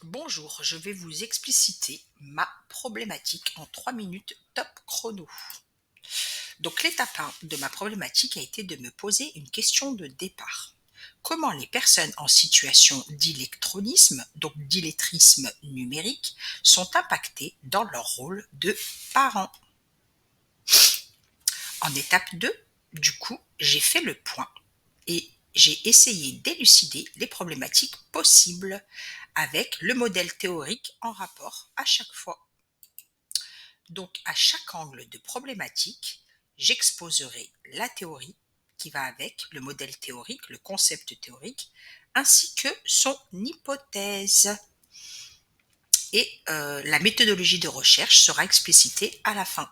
Bonjour, je vais vous expliciter ma problématique en 3 minutes top chrono. Donc l'étape 1 de ma problématique a été de me poser une question de départ. Comment les personnes en situation d'illectronisme, donc d'illettrisme numérique, sont impactées dans leur rôle de parents? En étape 2, du coup, j'ai fait le point et j'ai essayé d'élucider les problématiques possibles avec le modèle théorique en rapport à chaque fois. Donc, à chaque angle de problématique, j'exposerai la théorie qui va avec, le modèle théorique, le concept théorique, ainsi que son hypothèse. Et la méthodologie de recherche sera explicitée à la fin.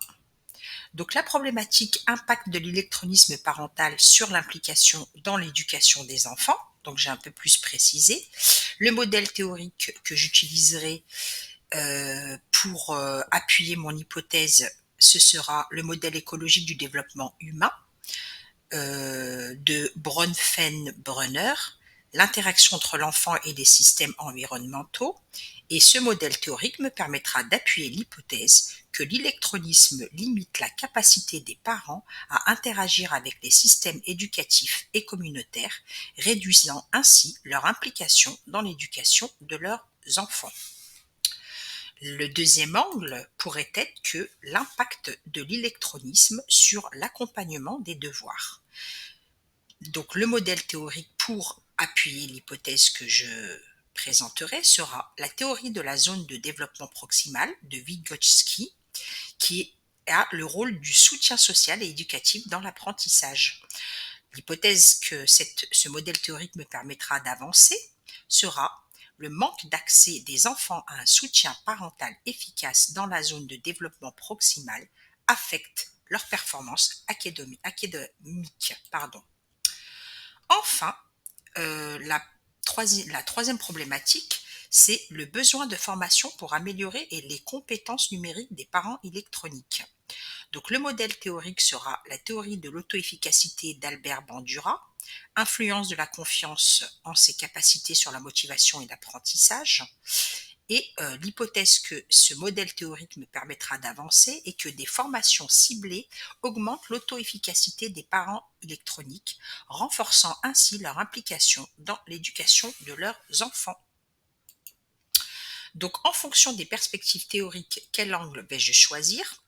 Donc, la problématique impact de l'électronisme parental sur l'implication dans l'éducation des enfants. Donc, j'ai un peu plus précisé. Le modèle théorique que j'utiliserai pour appuyer mon hypothèse, ce sera le modèle écologique du développement humain de Bronfenbrenner, l'interaction entre l'enfant et les systèmes environnementaux. Et ce modèle théorique me permettra d'appuyer l'hypothèse que l'électronisme limite la capacité des parents à interagir avec les systèmes éducatifs et communautaires, réduisant ainsi leur implication dans l'éducation de leurs enfants. Le deuxième angle pourrait être que l'impact de l'électronisme sur l'accompagnement des devoirs. Donc le modèle théorique pour appuyer l'hypothèse que je présenterai sera la théorie de la zone de développement proximal de Vygotsky, qui a le rôle du soutien social et éducatif dans l'apprentissage. L'hypothèse que ce modèle théorique me permettra d'avancer sera le manque d'accès des enfants à un soutien parental efficace dans la zone de développement proximal affecte leur performance académique. Enfin, la troisième problématique, c'est le besoin de formation pour améliorer les compétences numériques des parents électroniques. Donc le modèle théorique sera la théorie de l'auto-efficacité d'Albert Bandura, influence de la confiance en ses capacités sur la motivation et l'apprentissage, et l'hypothèse que ce modèle théorique me permettra d'avancer est que des formations ciblées augmentent l'auto-efficacité des parents électroniques, renforçant ainsi leur implication dans l'éducation de leurs enfants. Donc, en fonction des perspectives théoriques, quel angle vais-je choisir?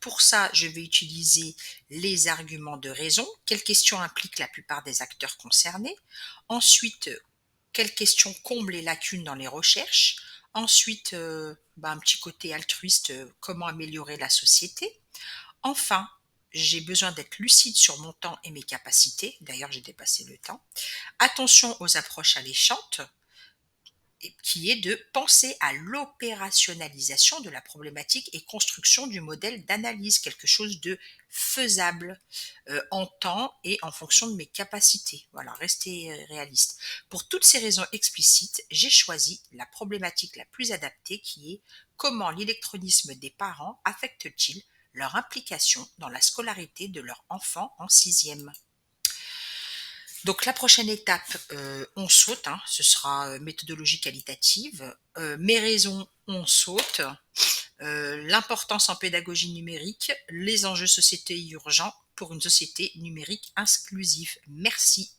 Pour ça, je vais utiliser les arguments de raison. Quelles questions impliquent la plupart des acteurs concernés? Ensuite, quelles questions comblent les lacunes dans les recherches? Ensuite, un petit côté altruiste, comment améliorer la société? Enfin, j'ai besoin d'être lucide sur mon temps et mes capacités. D'ailleurs, j'ai dépassé le temps. Attention aux approches alléchantes, qui est de penser à l'opérationnalisation de la problématique et construction du modèle d'analyse, quelque chose de faisable en temps et en fonction de mes capacités. Voilà, rester réaliste. Pour toutes ces raisons explicites, j'ai choisi la problématique la plus adaptée qui est comment l'électronisme des parents affecte-t-il leur implication dans la scolarité de leur enfant en sixième. Donc la prochaine étape, on saute, hein, ce sera méthodologie qualitative. Mes raisons, on saute. L'importance en pédagogie numérique, les enjeux sociétés urgents pour une société numérique inclusive. Merci.